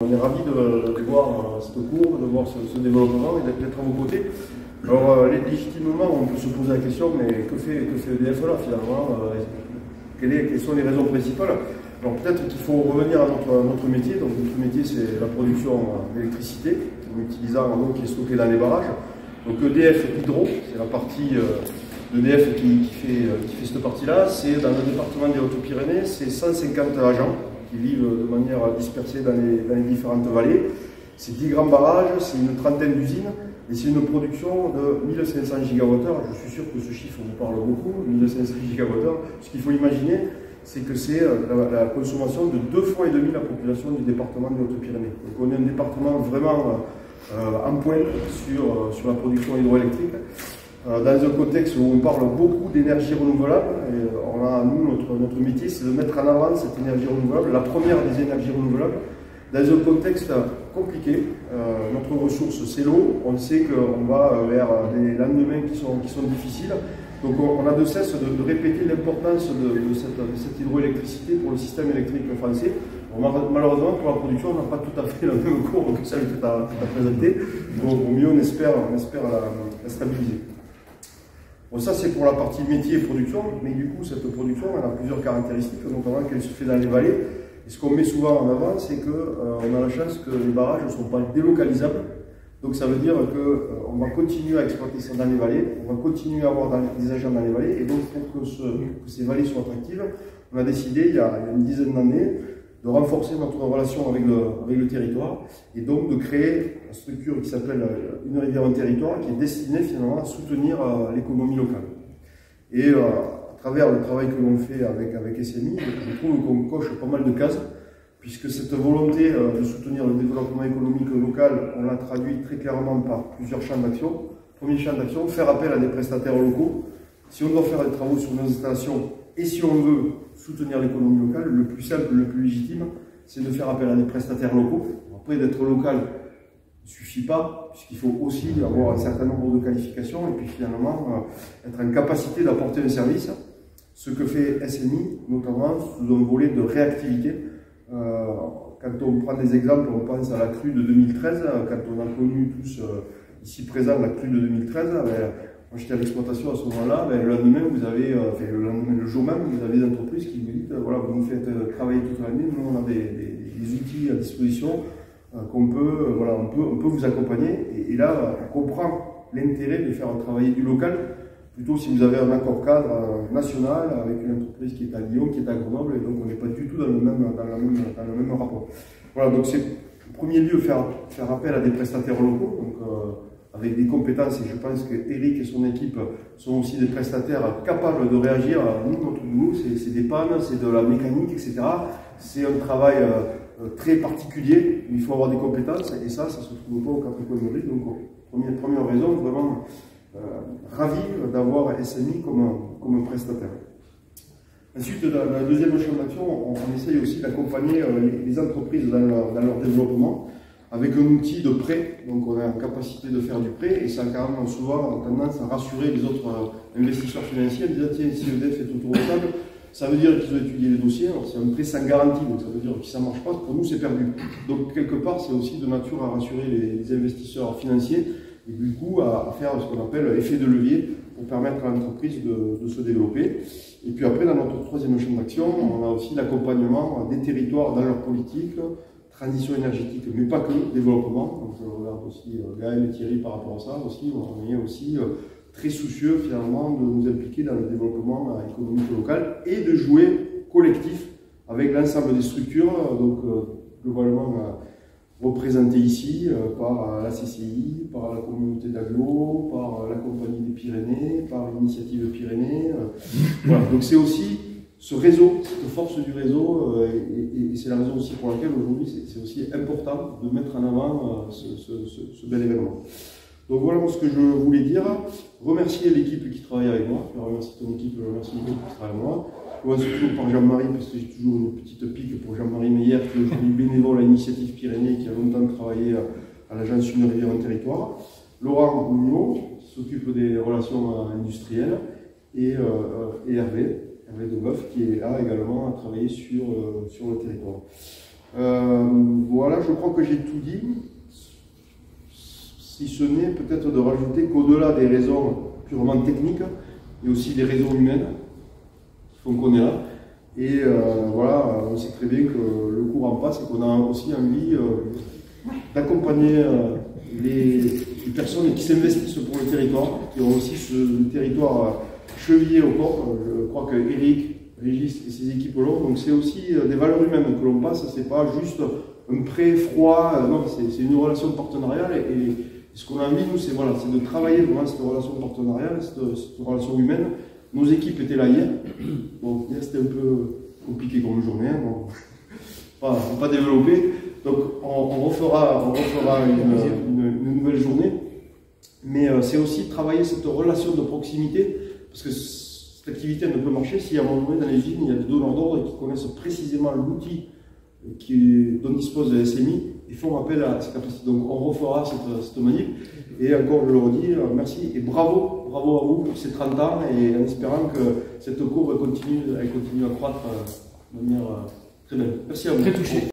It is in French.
On est ravis de voir cette courbe, de voir ce développement et d'être à vos côtés. Alors, légitimement, on peut se poser la question, mais que fait EDF là finalement quelles sont les raisons principales? Alors, peut-être qu'il faut revenir à notre métier. Donc, notre métier, c'est la production d'électricité, en utilisant l'eau qui est stockée dans les barrages. Donc, EDF Hydro, c'est la partie d'EDF qui fait cette partie-là. C'est dans le département des Hautes-Pyrénées, c'est 150 agents qui vivent de manière dispersée dans les différentes vallées. C'est 10 grands barrages, c'est une trentaine d'usines et c'est une production de 1500 gigawattheures. Je suis sûr que ce chiffre vous parle beaucoup, 1500 gigawattheures. Ce qu'il faut imaginer, c'est que c'est la consommation de 2,5 fois la population du département des Hautes-Pyrénées. Donc on est un département vraiment en pointe sur la production hydroélectrique. Dans un contexte où on parle beaucoup d'énergie renouvelable, et on a, nous, notre métier, c'est de mettre en avant cette énergie renouvelable, la première des énergies renouvelables, dans un contexte compliqué. Notre ressource, c'est l'eau. On sait qu'on va vers des lendemains qui sont difficiles. Donc on a de cesse de répéter l'importance de cette hydroélectricité pour le système électrique français. Malheureusement, pour la production, on n'a pas tout à fait la même courbe que celle que tu as présentée. Donc au mieux, on espère la stabiliser. Bon, ça c'est pour la partie métier et production, mais du coup cette production elle a plusieurs caractéristiques, notamment qu'elle se fait dans les vallées. Et ce qu'on met souvent en avant, c'est qu'on a la chance que les barrages ne sont pas délocalisables. Donc ça veut dire qu'on va continuer à exploiter ça dans les vallées, on va continuer à avoir des agents dans les vallées, et donc pour que ces vallées soient attractives, on a décidé il y a une dizaine d'années de renforcer notre relation avec le territoire et donc de créer une structure qui s'appelle Une rivière, un territoire, qui est destinée finalement à soutenir l'économie locale. Et à travers le travail que l'on fait avec SMI, je trouve qu'on coche pas mal de cases, puisque cette volonté de soutenir le développement économique local, on l'a traduit très clairement par plusieurs champs d'action. Premier champ d'action, faire appel à des prestataires locaux. Si on doit faire des travaux sur nos installations et si on veut soutenir l'économie locale, le plus simple, le plus légitime, c'est de faire appel à des prestataires locaux. Après, d'être local ne suffit pas, puisqu'il faut aussi avoir un certain nombre de qualifications et puis finalement être en capacité d'apporter un service. Ce que fait SMI, notamment sous un volet de réactivité. Quand on prend des exemples, on pense à la crue de 2013, quand on a connu tous ici présents la crue de 2013, moi j'étais à l'exploitation à ce moment-là, le lendemain, le jour même, vous avez des entreprises qui vous disent, voilà, vous nous faites travailler toute l'année, nous on a des outils à disposition qu'on peut, on peut vous accompagner. Et là, on comprend l'intérêt de faire travailler du local, plutôt si vous avez un accord cadre national avec une entreprise qui est à Lyon, qui est à Grenoble, et donc on n'est pas du tout dans le même rapport. Voilà, donc c'est en premier lieu faire appel à des prestataires locaux, donc, avec des compétences, et je pense que Eric et son équipe sont aussi des prestataires capables de réagir. Nous, notre boulot, c'est des pannes, c'est de la mécanique, etc. C'est un travail très particulier, il faut avoir des compétences, et ça se trouve pas au Quatre Coins de Brie. Donc, première raison, vraiment ravi d'avoir SMI comme prestataire. Ensuite, dans la deuxième champ d'action, on essaye aussi d'accompagner les entreprises dans leur développement avec un outil de prêt. Donc on a la capacité de faire du prêt et ça a quand même souvent tendance à rassurer les autres investisseurs financiers en disant tiens, si EDF est autour de table, ça veut dire qu'ils ont étudié les dossiers. Alors c'est un prêt sans garantie, donc ça veut dire que si ça ne marche pas, pour nous c'est perdu. Donc quelque part c'est aussi de nature à rassurer les investisseurs financiers et du coup à faire ce qu'on appelle effet de levier pour permettre à l'entreprise de se développer. Et puis après, dans notre troisième champ d'action, on a aussi l'accompagnement des territoires dans leur politique, transition énergétique, mais pas que, développement. Donc je regarde aussi Gaël et Thierry par rapport à ça aussi. On est aussi très soucieux finalement de nous impliquer dans le développement économique local et de jouer collectif avec l'ensemble des structures, donc globalement représentées ici par la CCI, par la communauté d'agglo, par la Compagnie des Pyrénées, par l'Initiative Pyrénées. Voilà. Donc c'est aussi ce réseau, cette force du réseau, et c'est la raison aussi pour laquelle aujourd'hui c'est aussi important de mettre en avant ce bel événement. Donc voilà ce que je voulais dire. Remercier l'équipe qui travaille avec moi. Je remercie ton équipe, je remercie l'équipe qui travaille avec moi. Je commence toujours par Jean-Marie, parce que j'ai toujours une petite pique pour Jean-Marie Meyer, qui est aujourd'hui bénévole à l'Initiative Pyrénées, qui a longtemps travaillé à l'agence Une rivière, un territoire. Laurent Mignot, qui s'occupe des relations industrielles, et Hervé Debeuf, qui est là également à travailler sur le territoire. Voilà, je crois que j'ai tout dit. Si ce n'est peut-être de rajouter qu'au-delà des raisons purement techniques, il y a aussi des raisons humaines qui font qu'on est là. Et voilà, on sait très bien que le cours en passe et qu'on a aussi envie d'accompagner les personnes qui s'investissent pour le territoire, qui ont aussi ce territoire chevillé au corps. Je crois que Eric, Régis et ses équipes l'ont. Donc c'est aussi des valeurs humaines que l'on passe, c'est pas juste un prêt froid, non, c'est une relation partenariale. Et ce qu'on a envie, nous, c'est voilà, de travailler vraiment cette relation partenariale, cette relation humaine. Nos équipes étaient là hier. Bon, hier c'était un peu compliqué comme journée, bon, pas développé. Donc on refera une nouvelle journée. Mais c'est aussi travailler cette relation de proximité, parce que cette activité ne peut marcher si à un moment donné dans les usines il y a des donneurs d'ordre qui connaissent précisément l'outil dont dispose la SMI et font appel à ces capacités. Donc on refera cette manip. Et encore, je le redis, merci et bravo à vous pour ces 30 ans et en espérant que cette courbe continue à croître de manière très belle. Merci à vous. Très touché.